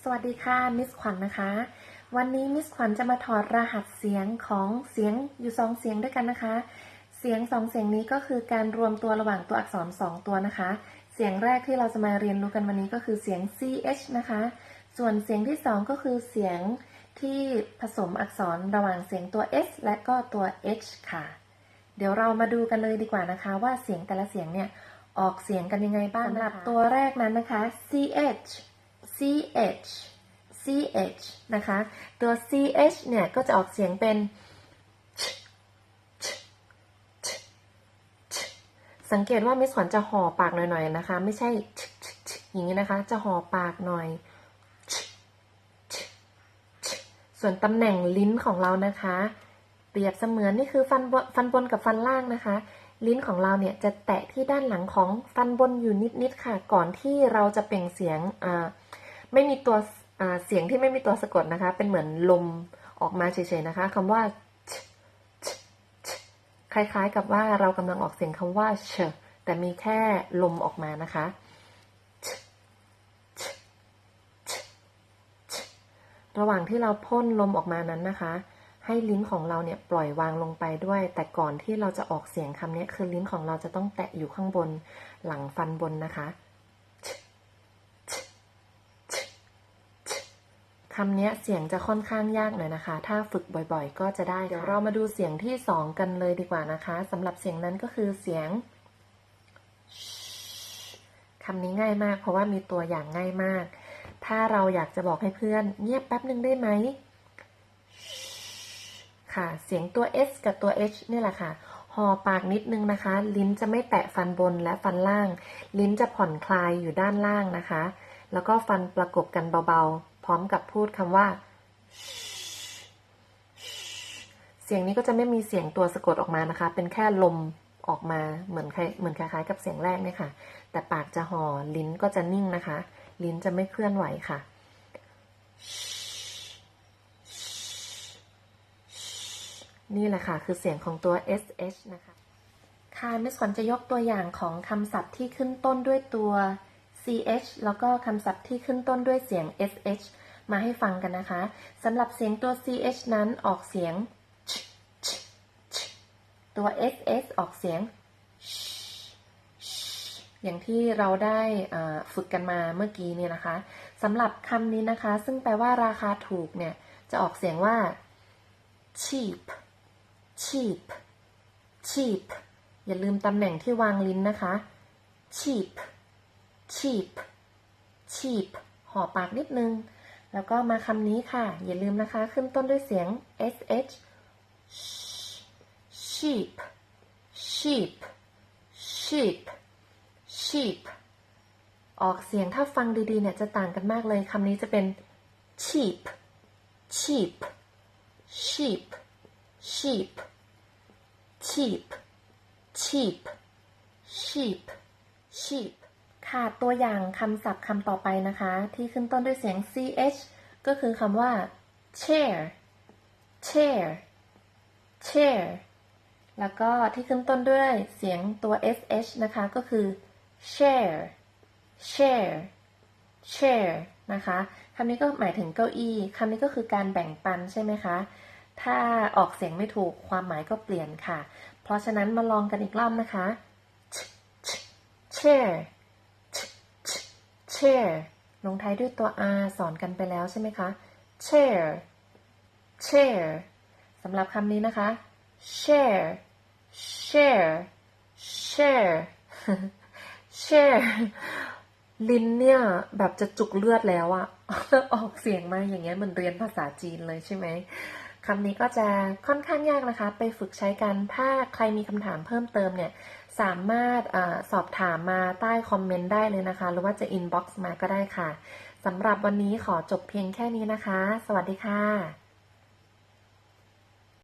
สวัสดีค่ะมิสขวัญนะคะวันนี้มิสขวัญจะมาถอดรหัสเสียงของเสียงอยู่2เสียงด้วยกันนะคะเสียง2เสียงนี้ก็คือการรวมตัวระหว่างตัวอักษร2ตัวนะคะเสียงแรกที่เราจะมาเรียนรู้กันวันนี้ก็คือเสียง ch นะคะส่วนเสียงที่2ก็คือเสียงที่ผสมอักษรระหว่างเสียงตัว s และก็ตัว h ค่ะเดี๋ยวเรามาดูกันเลยดีกว่านะคะว่าเสียงแต่ละเสียงเนี่ยออกเสียงกันยังไงบ้างสำหรับตัวแรกนั้นนะคะ ch นะคะตัว ch เนี่ยก็จะออกเสียงเป็นสังเกตว่ามิสขวัญจะห่อปากหน่อยๆนะคะไม่ใช่อย่างนี้นะคะจะห่อปากหน่อยส่วนตำแหน่งลิ้นของเรานะคะเปรียบเสมือนนี่คือฟันบนกับฟันล่างนะคะลิ้นของเราเนี่ยจะแตะที่ด้านหลังของฟันบนอยู่นิดๆค่ะก่อนที่เราจะเปล่งเสียงไม่มีตัวเสียงที่ไม่มีตัวสะกดนะคะเป็นเหมือนลมออกมาเฉยๆนะคะคำว่าคล้ายๆกับว่าเรากำลังออกเสียงคำว่าเชแต่มีแค่ลมออกมานะคะระหว่างที่เราพ่นลมออกมานั้นนะคะให้ลิ้นของเราเนี่ยปล่อยวางลงไปด้วยแต่ก่อนที่เราจะออกเสียงคำนี้คือลิ้นของเราจะต้องแตะอยู่ข้างบนหลังฟันบนนะคะคำนี้เสียงจะค่อนข้างยากหน่อยนะคะถ้าฝึกบ่อยๆก็จะได้เดี๋ยวเรามาดูเสียงที่2กันเลยดีกว่านะคะสำหรับเสียงนั้นก็คือเสียงคำนี้ง่ายมากเพราะว่ามีตัวอย่างง่ายมากถ้าเราอยากจะบอกให้เพื่อนเงียบแป๊บนึงได้ไหมค่ะเสียงตัว s กับตัว h นี่แหละค่ะห่อปากนิดนึงนะคะลิ้นจะไม่แตะฟันบนและฟันล่างลิ้นจะผ่อนคลายอยู่ด้านล่างนะคะแล้วก็ฟันประกบกันเบาๆพร้อมกับพูดคำว่าเสียงนี้ก็จะไม่มีเสียงตัวสะกดออกมานะคะเป็นแค่ลมออกมาเหมือนคล้ายๆกับเสียงแรกเนี่ยค่ะแต่ปากจะห่อลิ้นก็จะนิ่งนะคะลิ้นจะไม่เคลื่อนไหวค่ะนี่แหละค่ะคือเสียงของตัว sh นะคะค่ะมิสขวัญจะยกตัวอย่างของคำศัพท์ที่ขึ้นต้นด้วยตัว ch แล้วก็คำศัพท์ที่ขึ้นต้นด้วยเสียง sh มาให้ฟังกันนะคะสำหรับเสียงตัว ch นั้นออกเสียงตัว sh ออกเสียงอย่างที่เราได้ฝึกกันมาเมื่อกี้เนี่ยนะคะสำหรับคำนี้นะคะซึ่งแปลว่าราคาถูกเนี่ยจะออกเสียงว่า cheap อย่าลืมตำแหน่งที่วางลิ้นนะคะ cheap ห่อปากนิดนึงแล้วก็มาคำนี้ค่ะอย่าลืมนะคะขึ้นต้นด้วยเสียง sh sheep ออกเสียงถ้าฟังดีๆเนี่ยจะต่างกันมากเลยคำนี้จะเป็น cheap ค่ะตัวอย่างคำศัพท์คำต่อไปนะคะที่ขึ้นต้นด้วยเสียง ch ก็คือคำว่า chair แล้วก็ที่ขึ้นต้นด้วยเสียงตัว sh นะคะก็คือ share นะคะคำนี้ก็หมายถึงเก้าอี้คำนี้ก็คือการแบ่งปันใช่ไหมคะถ้าออกเสียงไม่ถูกความหมายก็เปลี่ยนค่ะเพราะฉะนั้นมาลองกันอีกรอบนะคะ chair ลงท้ายด้วยตัว r สอนกันไปแล้วใช่ไหมคะ chair สำหรับคำนี้นะคะ share ลิ้นเนี่ยแบบจะจุกเลือดแล้วอะออกเสียงมาอย่างเงี้ยเหมือนเรียนภาษาจีนเลยใช่ไหมคำนี้ก็จะค่อนข้างยากนะคะไปฝึกใช้กันถ้าใครมีคำถามเพิ่มเติมเนี่ยสามารถสอบถามมาใต้คอมเมนต์ได้เลยนะคะหรือว่าจะอินบ็อกซ์มาก็ได้ค่ะสำหรับวันนี้ขอจบเพียงแค่นี้นะคะสวัสดีค่ะ